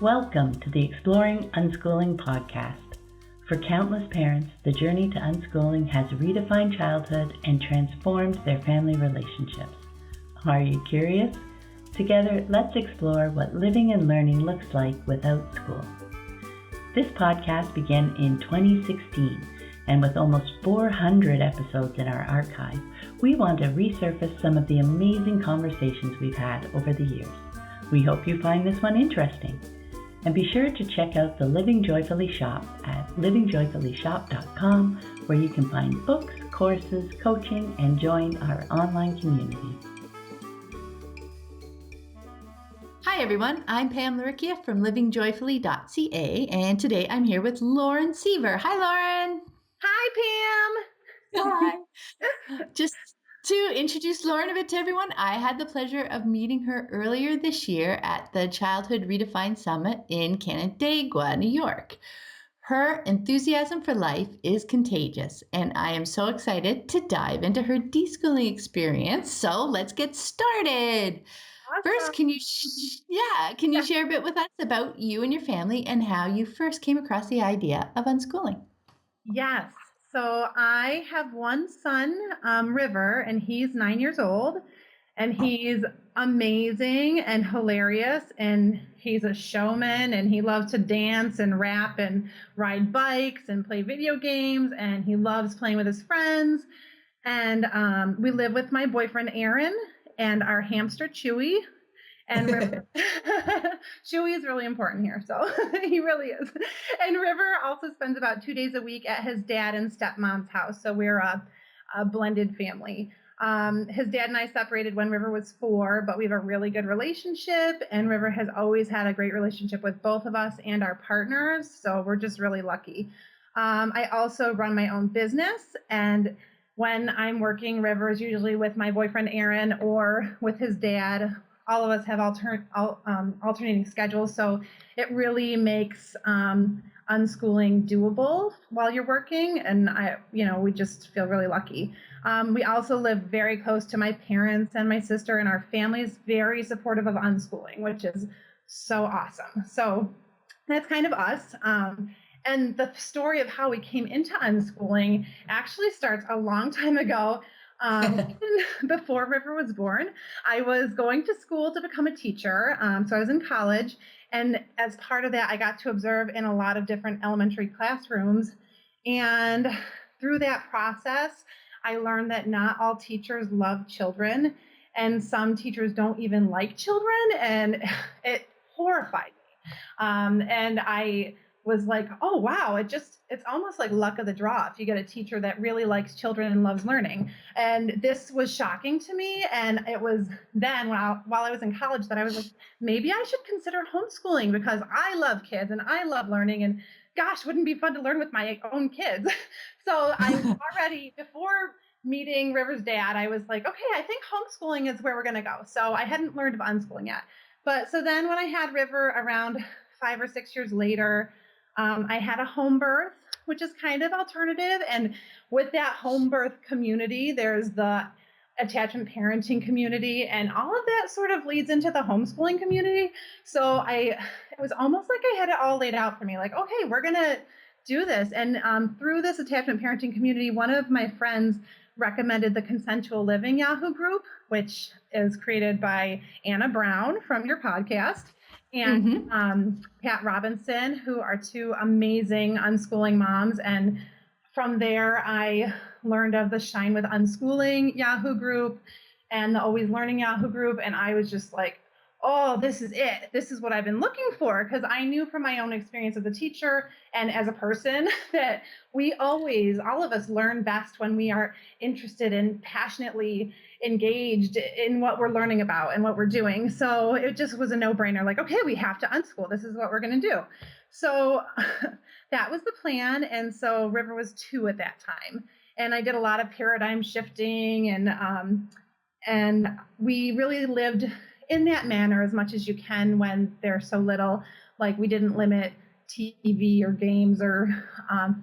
Welcome to the Exploring Unschooling podcast. For countless parents, the journey to unschooling has redefined childhood and transformed their family relationships. Are you curious? Together, let's explore what living and learning looks like without school. This podcast began in 2016, and with almost 400 episodes in our archive, we want to resurface some of the amazing conversations we've had over the years. We hope you find this one interesting. And be sure to check out the Living Joyfully shop at livingjoyfullyshop.com, where you can find books, courses, coaching, and join our online community. Hi everyone, I'm Pam Laricchia from livingjoyfully.ca, and today I'm here with Lauren Seaver. Hi Lauren! Hi Pam! Hi! Just to introduce Lauren a bit to everyone, I had the pleasure of meeting her earlier this year at the Childhood Redefined Summit in Canandaigua, New York. Her enthusiasm for life is contagious, and I am so excited to dive into her deschooling experience. So let's get started. Awesome. First, can you share a bit with us about you and your family and how you first came across the idea of unschooling? Yes. So I have one son, River, and he's 9 years old, and he's amazing and hilarious, and he's a showman, and he loves to dance and rap and ride bikes and play video games, and he loves playing with his friends. And we live with my boyfriend, Aaron, and our hamster, Chewy. And River, Chewy is really important here, so he really is. And River also spends about 2 days a week at his dad and stepmom's house, so we're a blended family. His dad and I separated when River was 4, but we have a really good relationship, and River has always had a great relationship with both of us and our partners, so we're just really lucky. I also run my own business, and when I'm working, River is usually with my boyfriend Aaron or with his dad. All of us have alternating schedules, so it really makes unschooling doable while you're working, and we just feel really lucky. We also live very close to my parents and my sister, and our family is very supportive of unschooling, which is so awesome. So that's kind of us. And the story of how we came into unschooling actually starts a long time ago. Before River was born, I was going to school to become a teacher. So I was in college. And as part of that, I got to observe in a lot of different elementary classrooms. And through that process, I learned that not all teachers love children. And some teachers don't even like children. And it horrified me. And I was like, oh, wow, it's almost like luck of the draw if you get a teacher that really likes children and loves learning. And this was shocking to me. And it was then while I was in college that I was like, maybe I should consider homeschooling because I love kids and I love learning. And gosh, wouldn't it be fun to learn with my own kids? So I already, before meeting River's dad, I was like, okay, I think homeschooling is where we're going to go. So I hadn't learned of unschooling yet. But so then when I had River around 5 or 6 years later, I had a home birth, which is kind of alternative. And with that home birth community, there's the attachment parenting community, and all of that sort of leads into the homeschooling community. So it was almost like I had it all laid out for me, like, okay, we're going to do this. And through this attachment parenting community, one of my friends recommended the Consensual Living Yahoo group, which is created by Anna Brown from your podcast. And Pat Robinson, who are two amazing unschooling moms. And from there, I learned of the Shine with Unschooling Yahoo group and the Always Learning Yahoo group. And I was just like, oh, this is it. This is what I've been looking for. Because I knew from my own experience as a teacher and as a person that all of us learn best when we are interested and passionately engaged in what we're learning about and what we're doing. So it just was a no-brainer, like, okay, we have to unschool. This is what we're going to do. So that was the plan. And so River was 2 at that time. And I did a lot of paradigm shifting, and we really lived in that manner as much as you can when they're so little. Like, we didn't limit TV or games or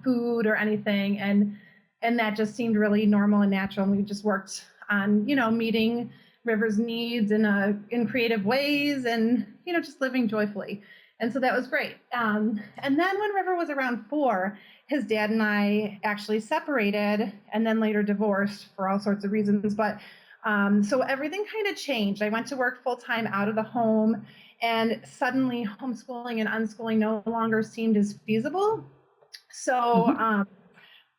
food or anything. And that just seemed really normal and natural. And we just worked on, meeting River's needs in creative ways and, just living joyfully. And so that was great. And then when River was around 4, his dad and I actually separated and then later divorced for all sorts of reasons. But so everything kind of changed. I went to work full time out of the home, and suddenly homeschooling and unschooling no longer seemed as feasible. So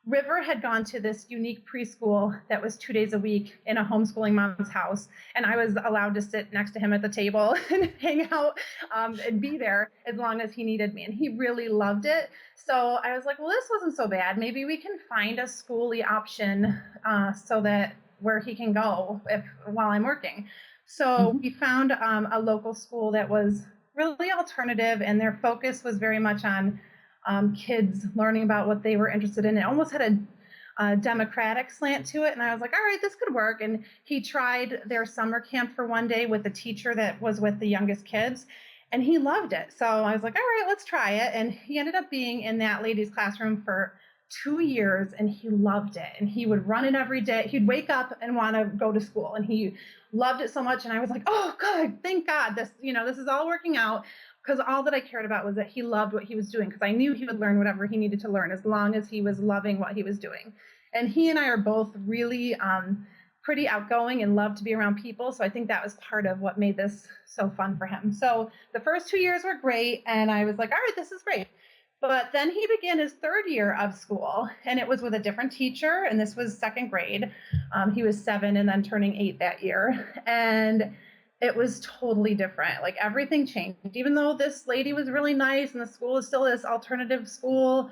River had gone to this unique preschool that was 2 days a week in a homeschooling mom's house, and I was allowed to sit next to him at the table and hang out and be there as long as he needed me, and he really loved it. So I was like, well, this wasn't so bad. Maybe we can find a schooly option so that where he can go while I'm working. So we found a local school that was really alternative, and their focus was very much on kids learning about what they were interested in. It almost had a democratic slant to it. And I was like, all right, this could work. And he tried their summer camp for one day with the teacher that was with the youngest kids, and he loved it. So I was like, all right, let's try it. And he ended up being in that lady's classroom for 2 years, and he loved it. And he would run it every day. He'd wake up and want to go to school, and he loved it so much. And I was like, oh, good, thank God, this is all working out. Because all that I cared about was that he loved what he was doing, because I knew he would learn whatever he needed to learn as long as he was loving what he was doing. And he and I are both really pretty outgoing and love to be around people. So I think that was part of what made this so fun for him. So the first 2 years were great. And I was like, all right, this is great. But then he began his 3rd year of school, and it was with a different teacher. And this was 2nd grade. He was 7 and then turning 8 that year. And it was totally different. Like everything changed. Even though this lady was really nice and the school is still this alternative school,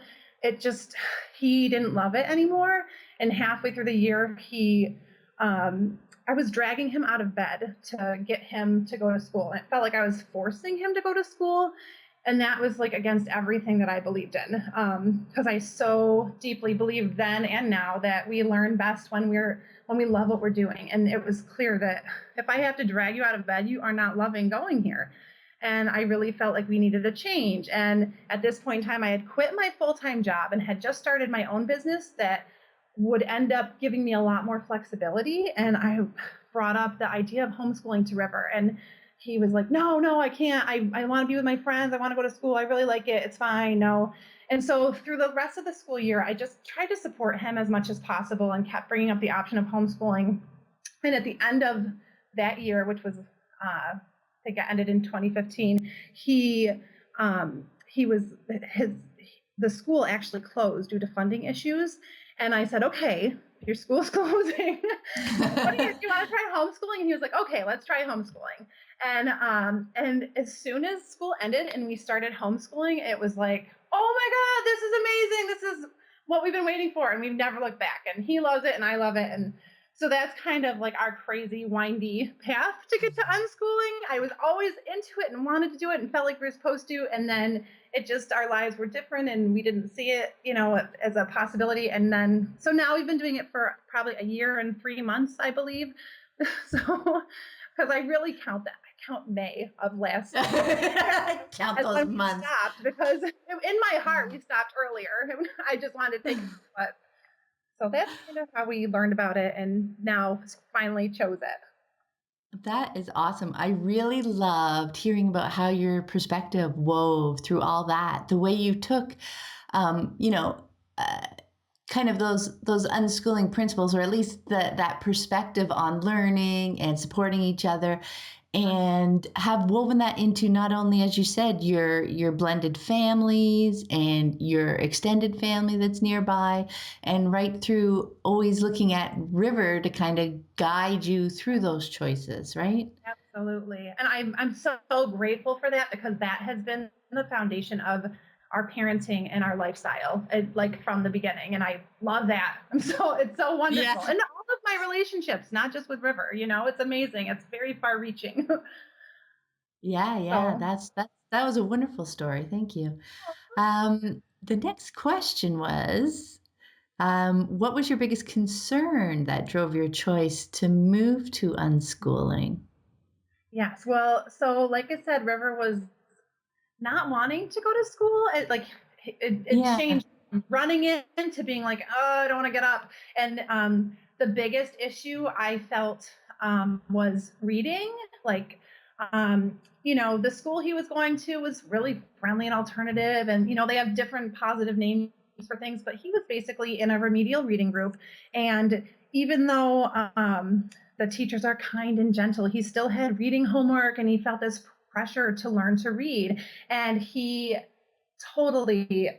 he didn't love it anymore. And halfway through the year, I was dragging him out of bed to get him to go to school. And it felt like I was forcing him to go to school. And that was like against everything that I believed in. Because I so deeply believe then and now that we learn best when we love what we're doing. And it was clear that if I have to drag you out of bed, you are not loving going here. And I really felt like we needed a change. And at this point in time, I had quit my full-time job and had just started my own business that would end up giving me a lot more flexibility. And I brought up the idea of homeschooling to River. And he was like, no, I can't. I want to be with my friends. I want to go to school. I really like it. It's fine. No. And so through the rest of the school year, I just tried to support him as much as possible and kept bringing up the option of homeschooling. And at the end of that year, which was, I think it ended in 2015, the school actually closed due to funding issues. And I said, okay, your school's closing. What do you want to try homeschooling? And he was like, okay, let's try homeschooling. And as soon as school ended and we started homeschooling, it was like, oh my God, this is amazing. This is what we've been waiting for. And we've never looked back. And he loves it and I love it. And so that's kind of like our crazy, windy path to get to unschooling. I was always into it and wanted to do it and felt like we were supposed to. And then our lives were different and we didn't see it, as a possibility. And then, so now we've been doing it for probably a year and 3 months, I believe. So, because I really count that. I count May of last year. Count those months. Stopped because in my heart, we stopped earlier. I just wanted to take it. But so that's kind of how we learned about it and now finally chose it. That is awesome. I really loved hearing about how your perspective wove through all that, the way you took, kind of those unschooling principles, or at least that perspective on learning and supporting each other, and have woven that into not only, as you said, your blended families and your extended family that's nearby, and right through always looking at River to kind of guide you through those choices, right? Absolutely. And I'm so grateful for that, because that has been the foundation of our parenting and our lifestyle, like from the beginning. And I love that. It's so wonderful. Yeah. And all of my relationships, not just with River, it's amazing. It's very far reaching. Yeah. So. That was a wonderful story. Thank you. The next question was, what was your biggest concern that drove your choice to move to unschooling? Yes. Well, so like I said, River was not wanting to go to school. It changed from running in to being like, oh, I don't want to get up. And the biggest issue I felt was reading. Like The school he was going to was really friendly and alternative, and they have different positive names for things, but he was basically in a remedial reading group. And even though the teachers are kind and gentle, he still had reading homework, and he felt this pressure to learn to read. And he totally,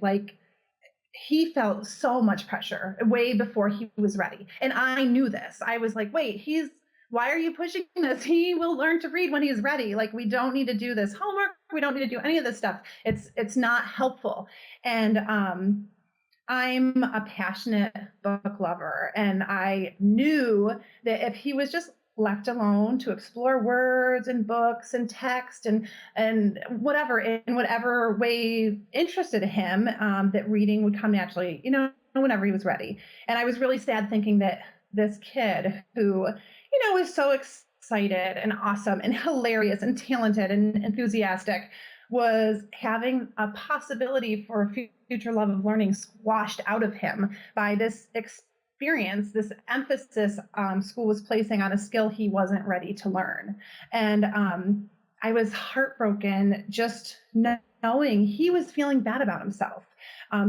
he felt so much pressure way before he was ready. And I knew this. I was like, wait, why are you pushing this? He will learn to read when he's ready. Like, we don't need to do this homework. We don't need to do any of this stuff. It's not helpful. And I'm a passionate book lover, and I knew that if he was just left alone to explore words and books and text and whatever, in whatever way interested him, that reading would come naturally, whenever he was ready. And I was really sad thinking that this kid who, was so excited and awesome and hilarious and talented and enthusiastic was having a possibility for future love of learning squashed out of him by this experience, this emphasis school was placing on a skill he wasn't ready to learn. And I was heartbroken just knowing he was feeling bad about himself,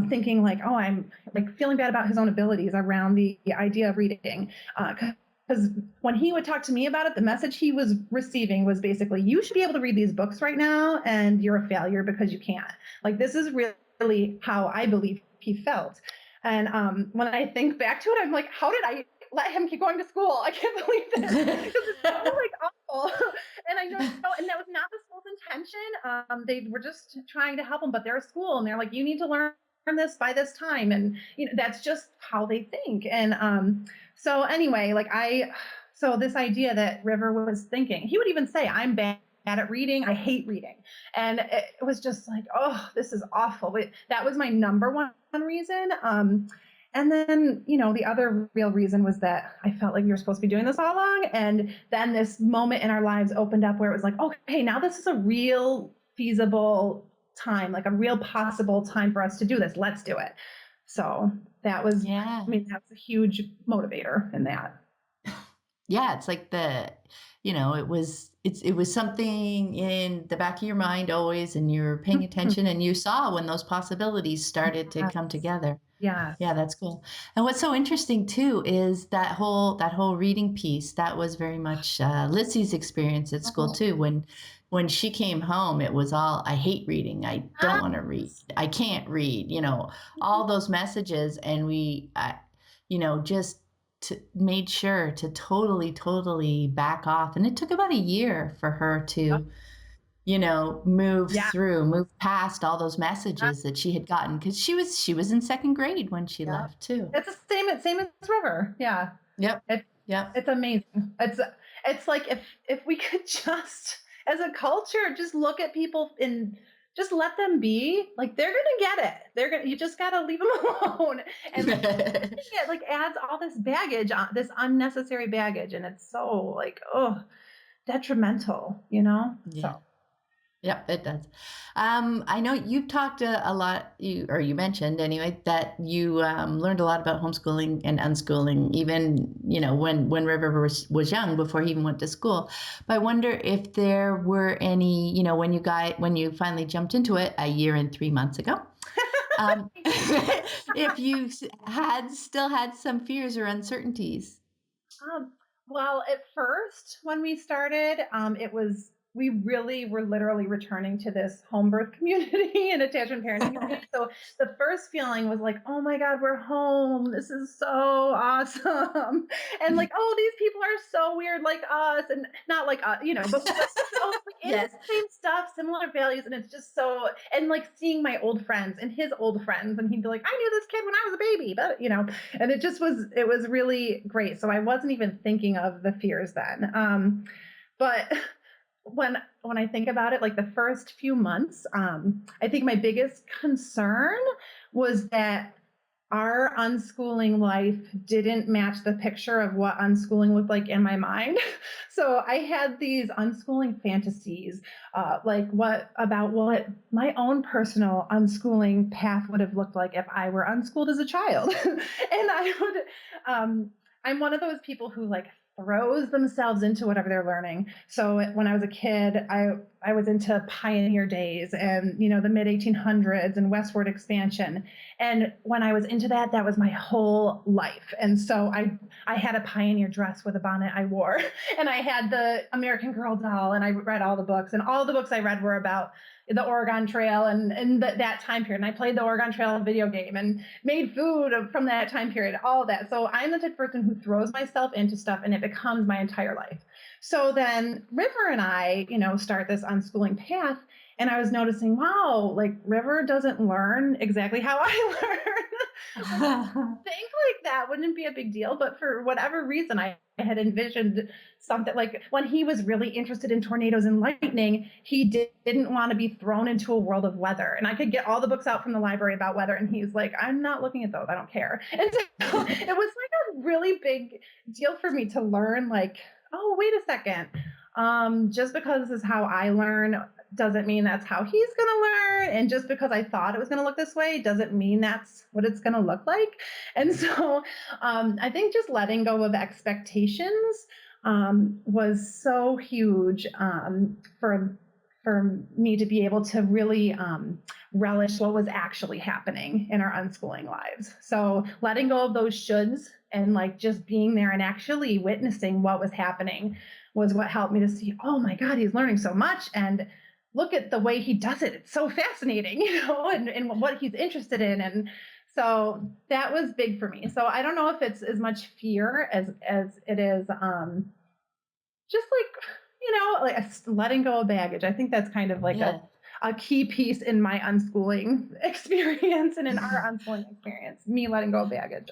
thinking I'm feeling bad about his own abilities around the idea of reading. Because when he would talk to me about it, the message he was receiving was basically, you should be able to read these books right now, and you're a failure because you can't. This is really how I believe he felt. And when I think back to it, I'm like, how did I let him keep going to school? I can't believe this. Because it's so awful. And I know, and that was not the school's intention. They were just trying to help him, but they're a school, and they're like, you need to learn this by this time. And that's just how they think. And so anyway, so this idea that River was thinking, he would even say, I'm bad at reading. I hate reading. And it was just like, oh, this is awful. That was my number one reason. And then, the other real reason was that I felt like we were supposed to be doing this all along. And then this moment in our lives opened up where it was like, okay, now this is a real feasible time, a real possible time for us to do this. Let's do it. So that was, that's a huge motivator in that. Yeah. It's like it was something in the back of your mind always, and you're paying attention, and you saw when those possibilities started to come together. Yeah. Yeah, that's cool. And what's so interesting too is that whole reading piece. That was very much Lissy's experience at school too. When she came home, it was all, I hate reading. I don't want to read. I can't read. All those messages, and we, just made sure to totally back off. And it took about a year for her to, move past all those messages that she had gotten, because she was in second grade when she left too. It's the same as River. Yeah. Yep. It's amazing. It's like if we could just, as a culture, just look at people and just let them be, they're going to get it. You just got to leave them alone. And it adds all this baggage, this unnecessary baggage. And it's so detrimental, Yeah. So. Yep, it does. I know you've talked a lot, you mentioned anyway, that you learned a lot about homeschooling and unschooling, even, when River was young, before he even went to school. But I wonder if there were any, when you finally jumped into it a year and 3 months ago, if you still had some fears or uncertainties. Well, at first, when we started, we really were literally returning to this home birth community and attachment parenting community. So the first feeling was like, oh my God, we're home. This is so awesome. And these people are so weird like us, and not like us, but it's the same stuff, similar values. And it's just so, and seeing my old friends and his old friends, and he'd be like, I knew this kid when I was a baby, but and it was really great. So I wasn't even thinking of the fears then. But when I think about it, the first few months, I think my biggest concern was that our unschooling life didn't match the picture of what unschooling looked like in my mind. So I had these unschooling fantasies, what my own personal unschooling path would have looked like if I were unschooled as a child. And I would, I'm one of those people who throws themselves into whatever they're learning. So when I was a kid, I was into pioneer days and, the mid 1800s and westward expansion. And when I was into that, that was my whole life. And so I had a pioneer dress with a bonnet I wore, and I had the American Girl doll, and I read all the books, and all the books I read were about the Oregon Trail and that time period. And I played the Oregon Trail video game and made food from that time period, all of that. So I'm the type of person who throws myself into stuff and it becomes my entire life. So then River and I, start this unschooling path. And I was noticing, wow, like River doesn't learn exactly how I learn. I think like that wouldn't be a big deal. But for whatever reason, I had envisioned something like when he was really interested in tornadoes and lightning, he didn't want to be thrown into a world of weather. And I could get all the books out from the library about weather. And he's like, I'm not looking at those. I don't care. And so it was like a really big deal for me to learn like, oh, wait a second. Just because this is how I learn doesn't mean that's how he's going to learn. And just because I thought it was going to look this way doesn't mean that's what it's going to look like. And so I think just letting go of expectations was so huge for me to be able to really relish what was actually happening in our unschooling lives. So letting go of those shoulds and like just being there and actually witnessing what was happening was what helped me to see, oh my God, he's learning so much. And look at the way he does it. It's so fascinating, and what he's interested in. And so that was big for me. So I don't know if it's as much fear as it is just like letting go of baggage. I think that's kind of like a key piece in my unschooling experience and in our unschooling experience, me letting go of baggage.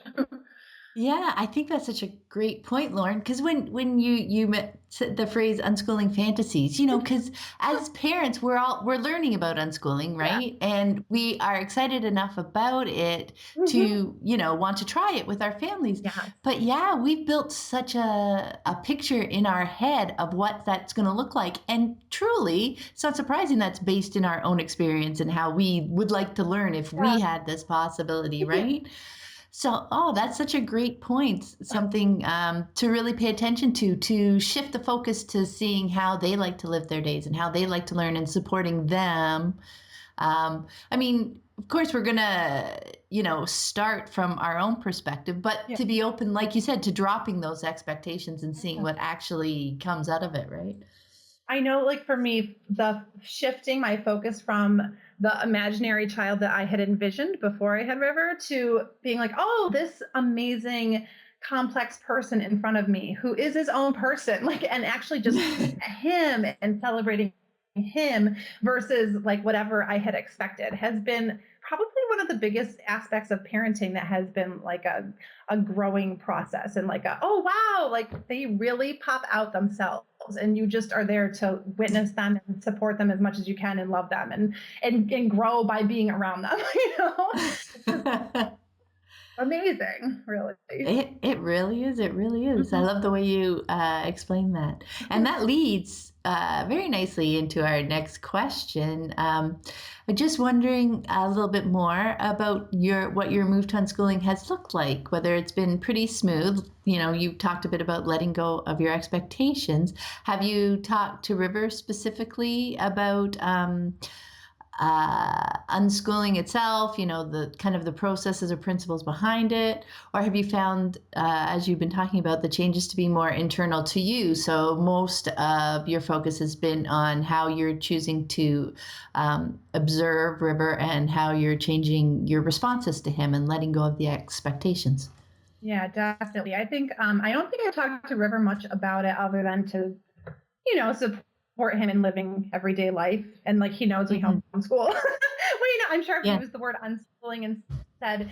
Yeah, I think that's such a great point, Lauren, because when you met the phrase unschooling fantasies, because as parents, we're learning about unschooling, right? Yeah. And we are excited enough about it to, want to try it with our families. Yeah. But yeah, we've built such a picture in our head of what that's going to look like. And truly, it's not surprising that's based in our own experience and how we would like to learn if we had this possibility, right? So, that's such a great point. Something to really pay attention to shift the focus to seeing how they like to live their days and how they like to learn and supporting them. Of course, we're going to, start from our own perspective, but to be open, like you said, to dropping those expectations and seeing what actually comes out of it, right? I know, like for me, the shifting my focus from the imaginary child that I had envisioned before I had River to being like, oh, this amazing, complex person in front of me who is his own person, and actually just him and celebrating him versus like whatever I had expected has been probably one of the biggest aspects of parenting that has been like a growing process and like oh wow, like they really pop out themselves and you just are there to witness them and support them as much as you can and love them and grow by being around them. Amazing, really. It really is. It really is. I love the way you explain that. And that leads very nicely into our next question. I'm just wondering a little bit more about what your move to unschooling has looked like, whether it's been pretty smooth. You talked a bit about letting go of your expectations. Have you talked to River specifically about unschooling itself, the kind of the processes or principles behind it? Or have you found, as you've been talking about, the changes to be more internal to you? So most of your focus has been on how you're choosing to observe River and how you're changing your responses to him and letting go of the expectations. Yeah, definitely. I think, I don't think I've talked to River much about it other than to, support him in living everyday life. And like, he knows we homeschool. Well, I'm sure if he used the word unschooling and said,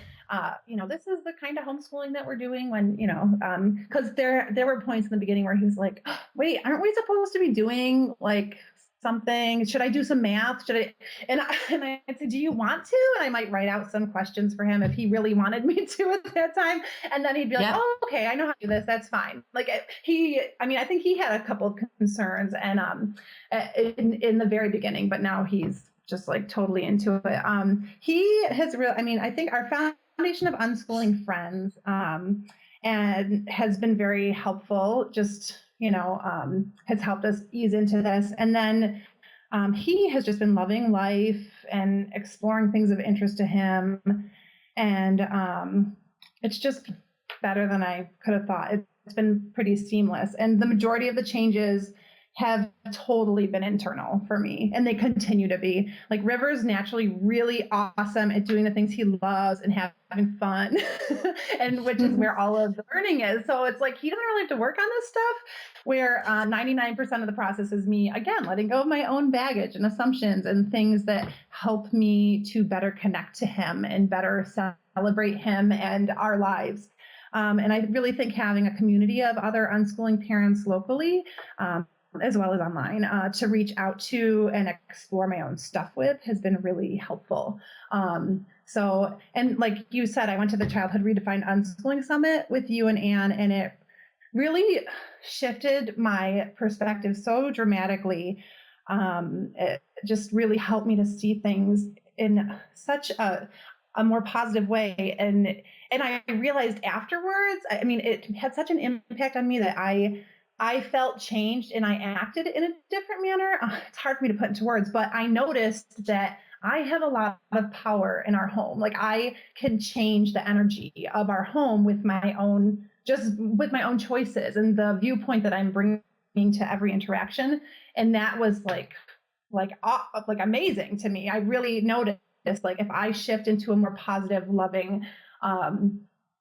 this is the kind of homeschooling that we're doing when, because there were points in the beginning where he was like, oh, wait, aren't we supposed to be doing like something? Should I do some math? And I said, do you want to? And I might write out some questions for him if he really wanted me to at that time. And then he'd be like, oh, okay, I know how to do this. That's fine. Like I think he had a couple of concerns and in the very beginning, but now he's just like totally into it. He has I think our foundation of unschooling friends, and has been very helpful, just, has helped us ease into this. And then he has just been loving life and exploring things of interest to him. And it's just better than I could have thought. It's been pretty seamless. And the majority of the changes have totally been internal for me, and they continue to be. Like, River's naturally really awesome at doing the things he loves and having fun, and which is where all of the learning is. So it's like he doesn't really have to work on this stuff, where 99% of the process is me, again, letting go of my own baggage and assumptions and things that help me to better connect to him and better celebrate him and our lives. And I really think having a community of other unschooling parents locally, as well as online, to reach out to and explore my own stuff with has been really helpful. So, and like you said, I went to the Childhood Redefined Unschooling Summit with you and Anne, and it really shifted my perspective so dramatically. It just really helped me to see things in such a more positive way. And I realized afterwards, I mean, it had such an impact on me that I felt changed and I acted in a different manner. It's hard for me to put into words, but I noticed that I have a lot of power in our home. Like, I can change the energy of our home with my own choices and the viewpoint that I'm bringing to every interaction. And that was like amazing to me. I really noticed, like, if I shift into a more positive, loving,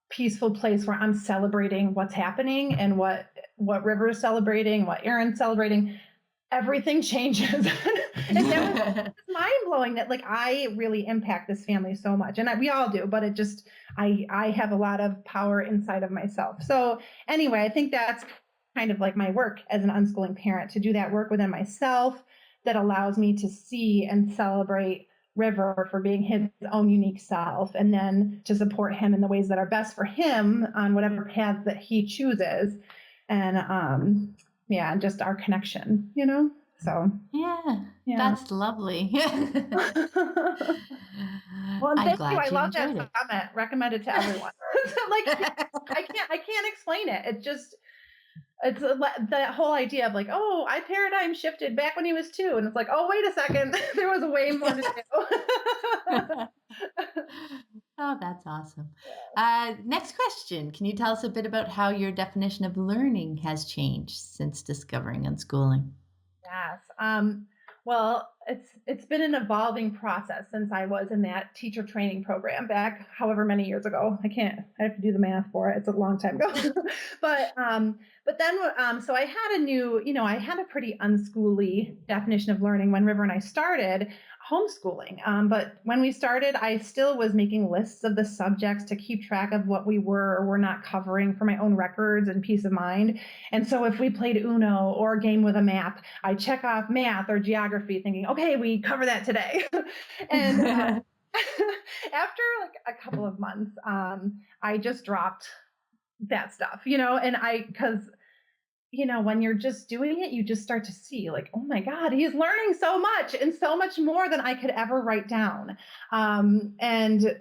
peaceful place where I'm celebrating what's happening and what River is celebrating, what Aaron's celebrating, everything changes. And that was mind-blowing that, like, I really impact this family so much. And we all do, but it just, I have a lot of power inside of myself. So anyway, I think that's kind of like my work as an unschooling parent, to do that work within myself that allows me to see and celebrate River for being his own unique self, and then to support him in the ways that are best for him on whatever path that he chooses. And just our connection, so yeah. That's lovely. Well, and I'm thank glad you. I you love that enjoyed summit. Recommend it to everyone. Like, I can't explain it. It's that whole idea of like, oh, I paradigm shifted back when he was 2. And it's like, oh, wait a second. There was way more to do. Oh, that's awesome. Next question. Can you tell us a bit about how your definition of learning has changed since discovering unschooling? Yes. Well, it's been an evolving process since I was in that teacher training program back however many years ago. I have to do the math for it. It's a long time ago. But then, so I had a pretty unschooly definition of learning when River and I started homeschooling. But when we started, I still was making lists of the subjects to keep track of what we were or were not covering for my own records and peace of mind. And so if we played Uno or a game with a map, I check off math or geography thinking, okay, we cover that today. And after like a couple of months, I just dropped that stuff, because when you're just doing it, you just start to see like, oh my God, he's learning so much and so much more than I could ever write down. And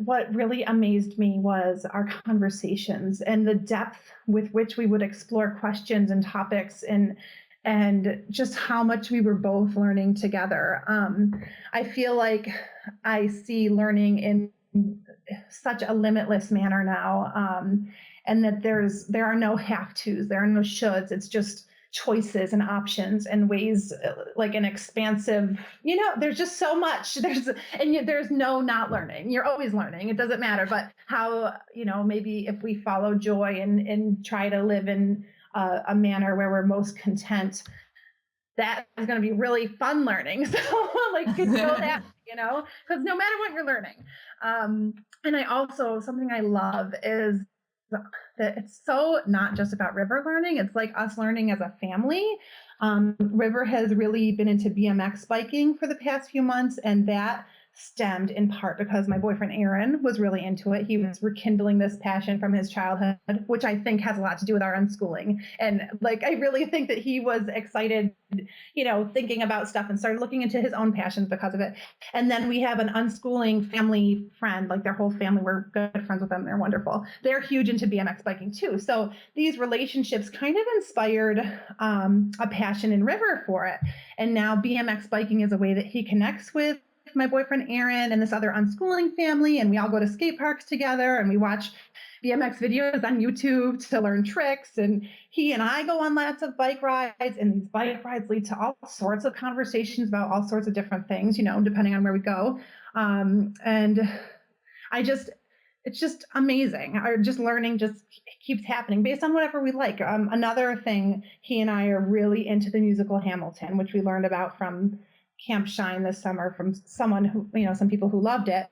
what really amazed me was our conversations and the depth with which we would explore questions and topics, and just how much we were both learning together. I feel like I see learning in such a limitless manner now, and that there are no have-tos, there are no shoulds. It's just choices and options and ways, like an expansive, there's just so much. There's no not learning. You're always learning. It doesn't matter. But how, maybe if we follow joy and try to live in a manner where we're most content, that is going to be really fun learning. So like, you know that, because no matter what you're learning. And I also, something I love is that it's so not just about River learning. It's like us learning as a family. River has really been into BMX biking for the past few months, and that stemmed in part because my boyfriend Aaron was really into it. He was rekindling this passion from his childhood, which I think has a lot to do with our unschooling. And like, I really think that he was excited, thinking about stuff and started looking into his own passions because of it. And then we have an unschooling family friend, like their whole family, we're good friends with them. They're wonderful. They're huge into BMX biking too. So these relationships kind of inspired a passion in River for it. And now BMX biking is a way that he connects with my boyfriend Aaron and this other unschooling family, and we all go to skate parks together and we watch BMX videos on YouTube to learn tricks, and he and I go on lots of bike rides, and these bike rides lead to all sorts of conversations about all sorts of different things, depending on where we go. And it's just amazing. Just learning just keeps happening based on whatever we like. Another thing, he and I are really into the musical Hamilton, which we learned about from Camp Shine this summer from someone who, some people who loved it.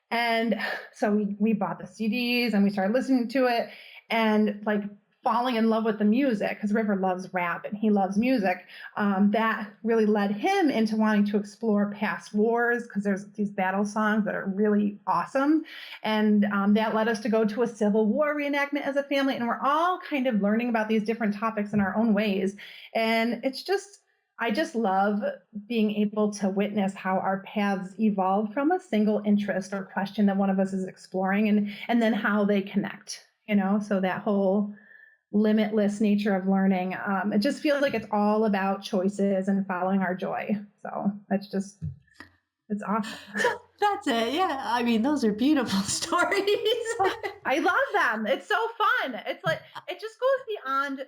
And so we bought the CDs and we started listening to it and like falling in love with the music, because River loves rap and he loves music. That really led him into wanting to explore past wars, because there's these battle songs that are really awesome. And that led us to go to a Civil War reenactment as a family. And we're all kind of learning about these different topics in our own ways. And I just love being able to witness how our paths evolve from a single interest or question that one of us is exploring, and then how they connect, so that whole limitless nature of learning. It just feels like it's all about choices and following our joy. So it's awesome. That's it. Yeah. I mean, those are beautiful stories. I love them. It's so fun. It's like, it just goes beyond,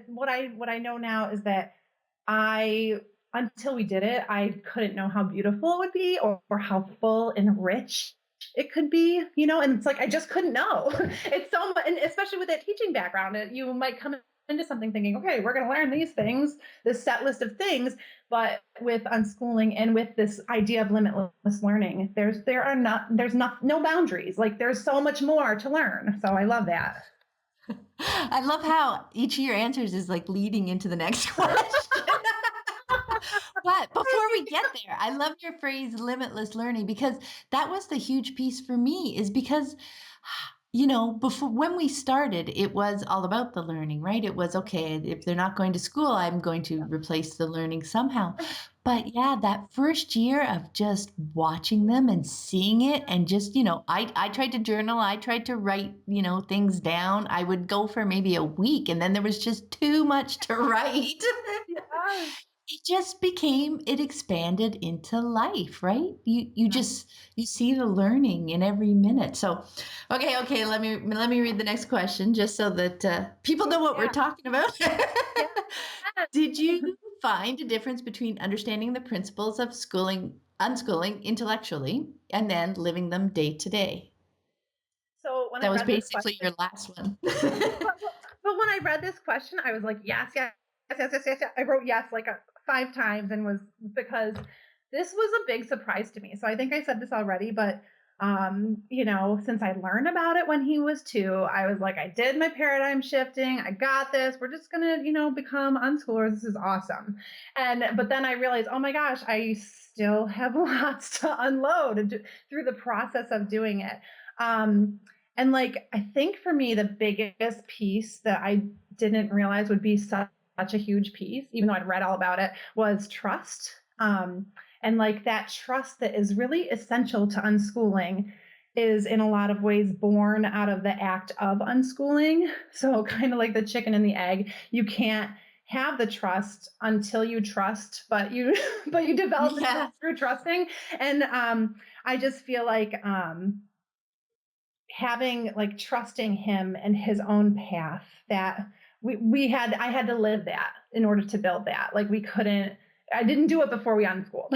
what I know now is that until we did it, I couldn't know how beautiful it would be or how full and rich it could be, and it's like, I just couldn't know. It's so much, and especially with that teaching background, you might come into something thinking, okay, we're going to learn these things, this set list of things, but with unschooling and with this idea of limitless learning, there's no boundaries. Like there's so much more to learn. So I love that. I love how each of your answers is like leading into the next question. But before we get there, I love your phrase limitless learning, because that was the huge piece for me, is because, before, when we started, it was all about the learning, right? It was, okay, if they're not going to school, I'm going to replace the learning somehow. But yeah, that first year of just watching them and seeing it, and just, I tried to journal, I tried to write, things down. I would go for maybe a week, and then there was just too much to write. Yeah. It expanded into life, right? You see the learning in every minute. So, okay, let me read the next question, just so that people know what we're talking about. Did you find a difference between understanding the principles of unschooling intellectually and then living them day to day? So that was basically your last one. but when I read this question, I was like, yes. I wrote yes like 5 times, and because this was a big surprise to me. So I think I said this already, but since I learned about it when he was 2, I was like, I did my paradigm shifting. I got this. We're just going to, become unschoolers. This is awesome. But then I realized, oh my gosh, I still have lots to unload through the process of doing it. And like, I think for me, the biggest piece that I didn't realize would be such a huge piece, even though I'd read all about it, was trust. And like that trust that is really essential to unschooling is in a lot of ways born out of the act of unschooling. So kind of like the chicken and the egg, you can't have the trust until you trust, but you develop the trust through trusting. And I just feel like having like trusting him and his own path, that I had to live that in order to build that. Like I didn't do it before we unschooled.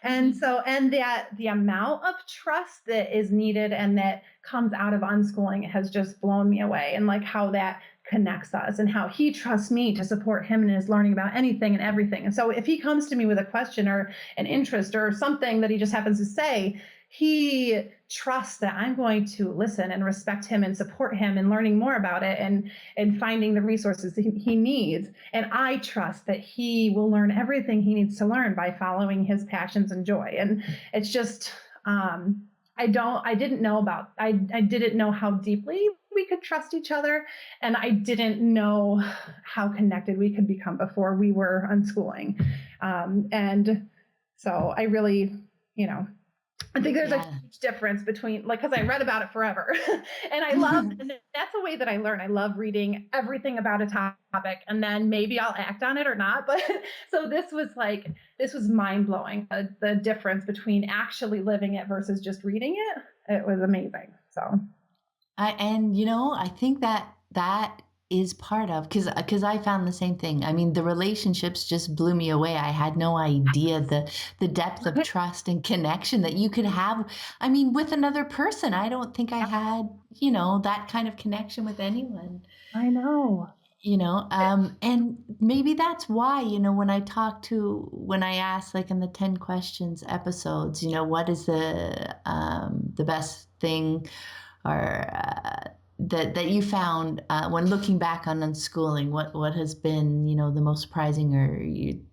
And that the amount of trust that is needed and that comes out of unschooling has just blown me away, and like how that connects us and how he trusts me to support him in his learning about anything and everything. And so if he comes to me with a question or an interest or something that he just happens to say, he trusts that I'm going to listen and respect him and support him in learning more about it and finding the resources he needs. And I trust that he will learn everything he needs to learn by following his passions and joy. And it's just, I didn't know how deeply we could trust each other. And I didn't know how connected we could become before we were unschooling. And so I really, I think there's a huge difference between, like, because I read about it forever and and that's the way that I learn. I love reading everything about a topic and then maybe I'll act on it or not. But so this was mind blowing, the difference between actually living it versus just reading it. It was amazing. So. I think that is part of, because I found the same thing. I mean, the relationships just blew me away. I had no idea the depth of trust and connection that you could have. I mean, with another person, I don't think I had, that kind of connection with anyone. I know. And maybe that's why, when I asked, like in the 10 questions episodes, what is the best thing or that you found when looking back on unschooling, what has been, the most surprising or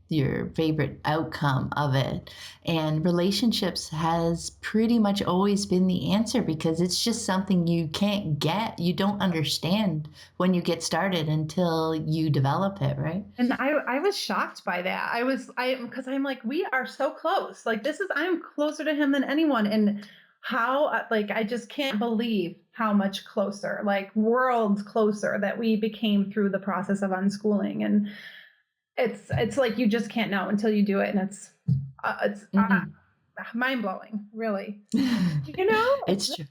your favorite outcome of it? And relationships has pretty much always been the answer, because it's just something you don't understand when you get started until you develop it, right? And I was shocked by that. Because I'm like, we are so close. Like I'm closer to him than anyone. And how, I just can't believe how much closer, like worlds closer, that we became through the process of unschooling. And it's like, you just can't know until you do it. And it's mind blowing, really. It's true.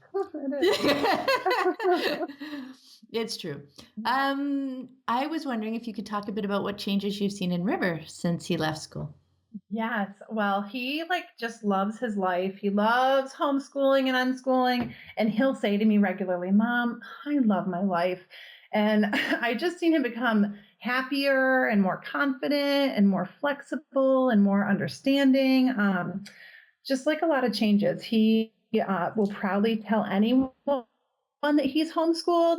It's true. I was wondering if you could talk a bit about what changes you've seen in River since he left school. Yes. Well, he just loves his life. He loves homeschooling and unschooling. And he'll say to me regularly, Mom, I love my life. And I just seen him become happier and more confident and more flexible and more understanding. Just like a lot of changes. He will proudly tell anyone that he's homeschooled.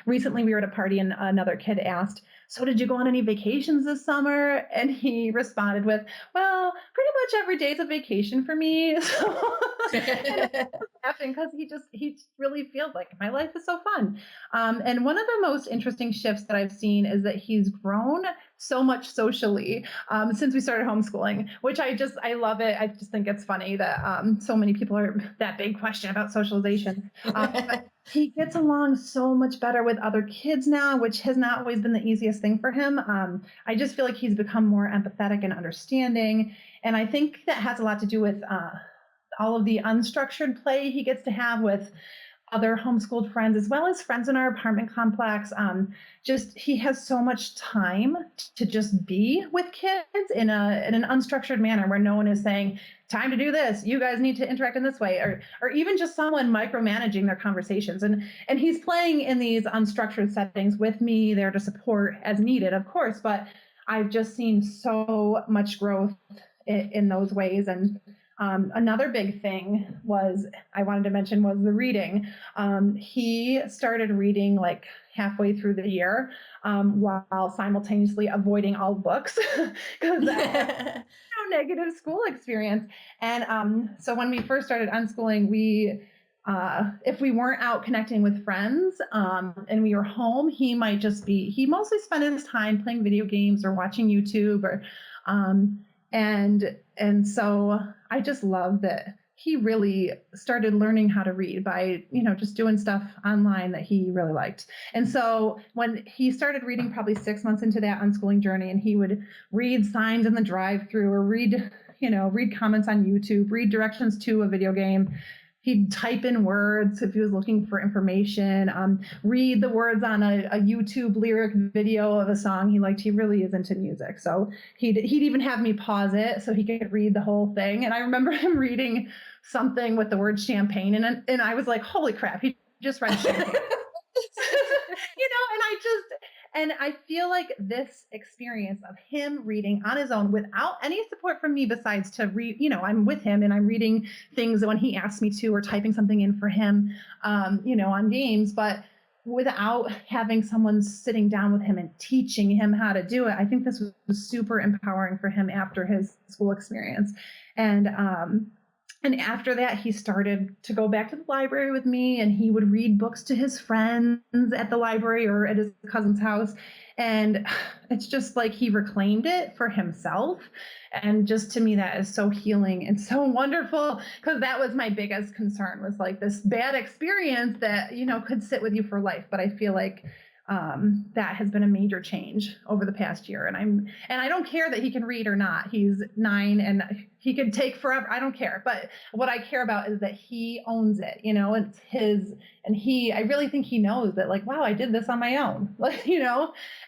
Recently we were at a party and another kid asked, so did you go on any vacations this summer? And he responded with, well, pretty much every day's a vacation for me. So laughing because he really feels like my life is so fun. And one of the most interesting shifts that I've seen is that he's grown so much socially since we started homeschooling, which I love it. I just think it's funny that so many people are that big question about socialization. But he gets along so much better with other kids now, which has not always been the easiest thing for him. I just feel like he's become more empathetic and understanding. And I think that has a lot to do with all of the unstructured play he gets to have with other homeschooled friends, as well as friends in our apartment complex. He has so much time to just be with kids in an unstructured manner where no one is saying, time to do this, you guys need to interact in this way, or even just someone micromanaging their conversations. And he's playing in these unstructured settings with me there to support as needed, of course, but I've just seen so much growth in those ways. And another big thing I wanted to mention was the reading. He started reading halfway through the year while simultaneously avoiding all books because no negative school experience. And so when we first started unschooling, if we weren't out connecting with friends and we were home, he mostly spent his time playing video games or watching YouTube and so I just love that he really started learning how to read by, just doing stuff online that he really liked. And so when he started reading probably 6 months into that unschooling journey, and he would read signs in the drive-through or read comments on YouTube, read directions to a video game. He'd type in words if he was looking for information, read the words on a YouTube lyric video of a song he liked. He really is into music. So he'd even have me pause it so he could read the whole thing. And I remember him reading something with the word champagne in it. And I was like, holy crap, he just read champagne. And I feel like this experience of him reading on his own without any support from me besides to read, I'm with him and I'm reading things when he asks me to, or typing something in for him, on games, but without having someone sitting down with him and teaching him how to do it. I think this was super empowering for him after his school experience. And after that, he started to go back to the library with me, and he would read books to his friends at the library or at his cousin's house. And it's just like he reclaimed it for himself. And just to me, that is so healing and so wonderful, because that was my biggest concern, was like this bad experience that, could sit with you for life. But I feel like that has been a major change over the past year. And I don't care that he can read or not. He's 9 and he could take forever. I don't care. But what I care about is that he owns it, it's his, and I really think he knows that, like, wow, I did this on my own,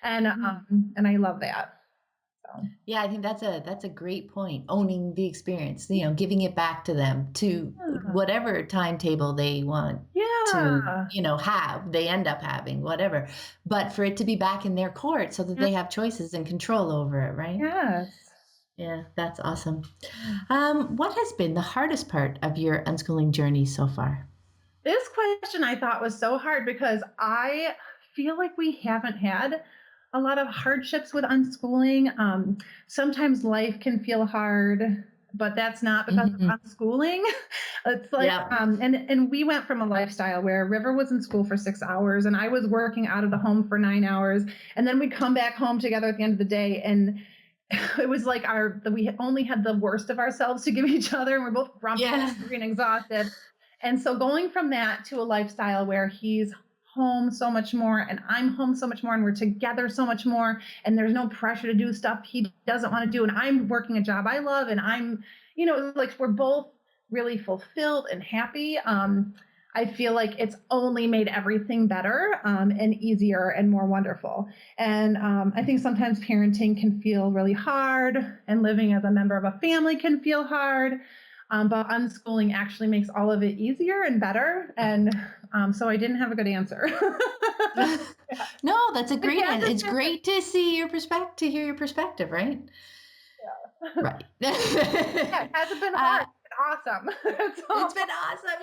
and I love that. So. Yeah, I think that's a great point. Owning the experience, giving it back to them to whatever timetable they want to, they end up having whatever, but for it to be back in their court so that they have choices and control over it, right? Yes. Yeah, that's awesome. What has been the hardest part of your unschooling journey so far? This question I thought was so hard, because I feel like we haven't had a lot of hardships with unschooling. Sometimes life can feel hard, but that's not because of unschooling. It's like, and we went from a lifestyle where River was in school for 6 hours and I was working out of the home for 9 hours. And then we'd come back home together at the end of the day. And it was like we only had the worst of ourselves to give each other. And we're both grumpy and exhausted. And so going from that to a lifestyle where he's home so much more and I'm home so much more and we're together so much more, and there's no pressure to do stuff he doesn't want to do, and I'm working a job I love, and I'm, like, we're both really fulfilled and happy. I feel like it's only made everything better and easier and more wonderful. And I think sometimes parenting can feel really hard, and living as a member of a family can feel hard. But unschooling actually makes all of it easier and better. And so I didn't have a good answer. No, that's a great answer. It's great to see your perspective, to hear your perspective, right? Yeah. Right. It hasn't been hard. It's awesome. It's been awesome.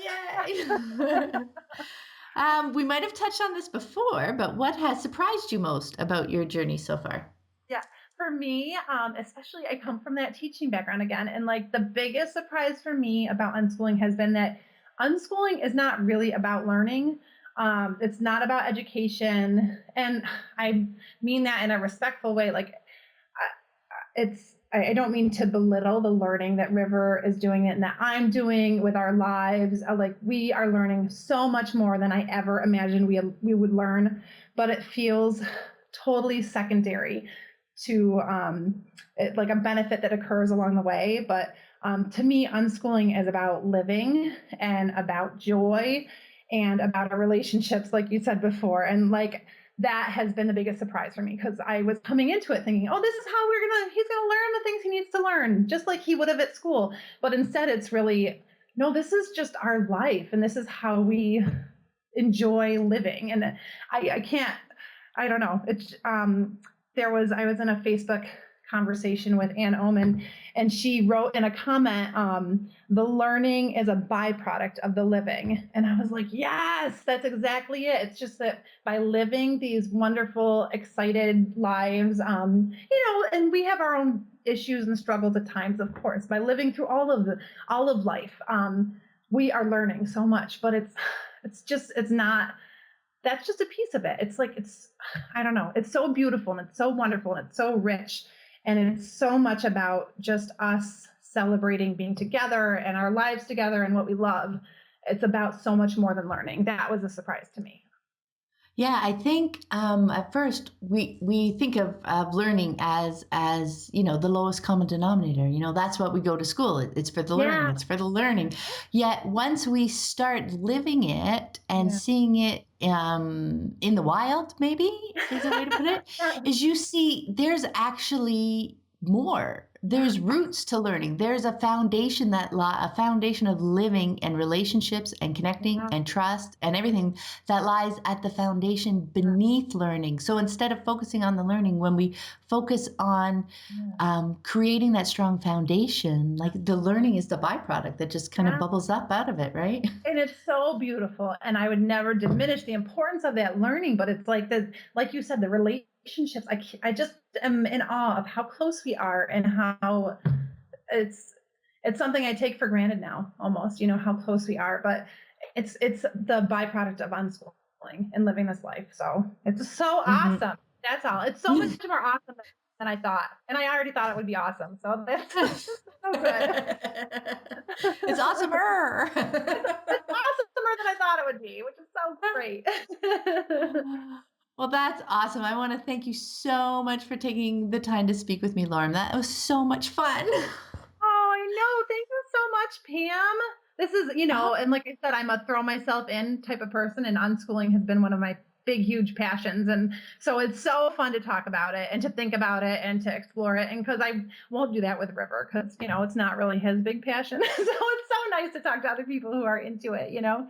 Yay. We might have touched on this before, but what has surprised you most about your journey so far? Yeah. For me, especially, I come from that teaching background again. And like the biggest surprise for me about unschooling has been that unschooling is not really about learning. It's not about education. And I mean that in a respectful way. Like I don't mean to belittle the learning that River is doing and that I'm doing with our lives. Like, we are learning so much more than I ever imagined we would learn, but it feels totally secondary to like a benefit that occurs along the way. But to me, unschooling is about living and about joy and about our relationships, like you said before. And like, that has been the biggest surprise for me, because I was coming into it thinking, oh, this is how he's going to learn the things he needs to learn, just like he would have at school. But instead, it's really, no, this is just our life. And this is how we enjoy living. And I don't know. I was in a Facebook conversation with Ann Oman, and she wrote in a comment, the learning is a byproduct of the living. And I was like, yes, that's exactly it. It's just that by living these wonderful, excited lives, and we have our own issues and struggles at times, of course, by living through all of life, we are learning so much, but that's just a piece of it. It's like, I don't know. It's so beautiful and it's so wonderful and it's so rich. And it's so much about just us celebrating being together and our lives together and what we love. It's about so much more than learning. That was a surprise to me. Yeah, I think at first we think of learning as the lowest common denominator. That's what we go to school. It's for the learning. It's for the learning. Yet once we start living it and seeing it in the wild, maybe is a way to put it, is you see there's actually more. There's roots to learning. There's a foundation a foundation of living and relationships and connecting and trust and everything that lies at the foundation beneath learning. So instead of focusing on the learning, when we focus on creating that strong foundation, like the learning is the byproduct that just kind of bubbles up out of it, right? And it's so beautiful. And I would never diminish the importance of that learning, but it's like like you said, the relationships. I just am in awe of how close we are and how it's something I take for granted now, almost, how close we are, but it's the byproduct of unschooling and living this life. So it's so awesome. That's all. It's so much more awesome than I thought. And I already thought it would be awesome. So that's so good. It's awesomer. It's awesomer than I thought it would be, which is so great. Well, that's awesome. I want to thank you so much for taking the time to speak with me, Lauren. That was so much fun. Oh, I know. Thank you so much, Pam. This is, and like I said, I'm a throw myself in type of person, and unschooling has been one of my big, huge passions. And so it's so fun to talk about it and to think about it and to explore it. And because I won't do that with River because, it's not really his big passion. So it's so nice to talk to other people who are into it, Yeah,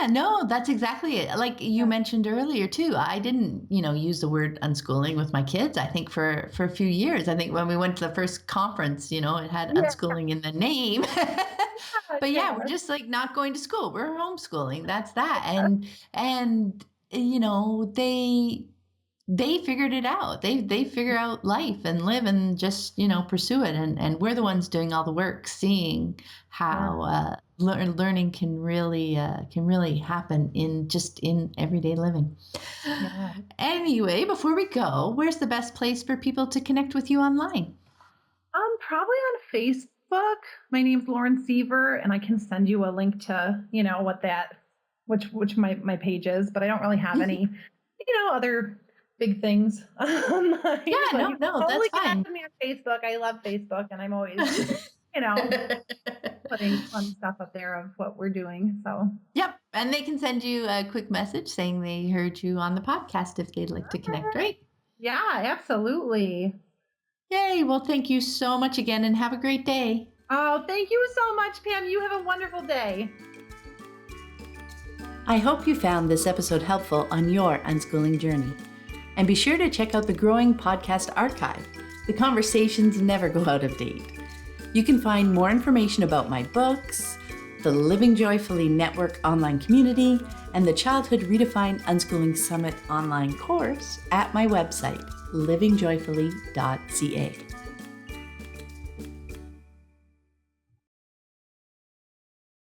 no, that's exactly it. Like you mentioned earlier too, I didn't, use the word unschooling with my kids, I think for a few years. I think when we went to the first conference, it had unschooling in the name. But we're just like not going to school. We're homeschooling. That's that. And they figured it out. They figure out life and live and just, pursue it. And we're the ones doing all the work, seeing how learning can really happen in everyday living. Yeah. Anyway, before we go, where's the best place for people to connect with you online? Probably on Facebook. My name's Lauren Seaver, and I can send you a link to, which my page is, but I don't really have any, other big things. No, that's fine. Me on Facebook. I love Facebook, and I'm always, putting fun stuff up there of what we're doing. So. Yep, and they can send you a quick message saying they heard you on the podcast if they'd like to connect, right? Yeah, absolutely. Yay! Well, thank you so much again, and have a great day. Oh, thank you so much, Pam. You have a wonderful day. I hope you found this episode helpful on your unschooling journey. And be sure to check out the growing podcast archive. The conversations never go out of date. You can find more information about my books, the Living Joyfully Network online community, and the Childhood Redefined Unschooling Summit online course at my website, livingjoyfully.ca.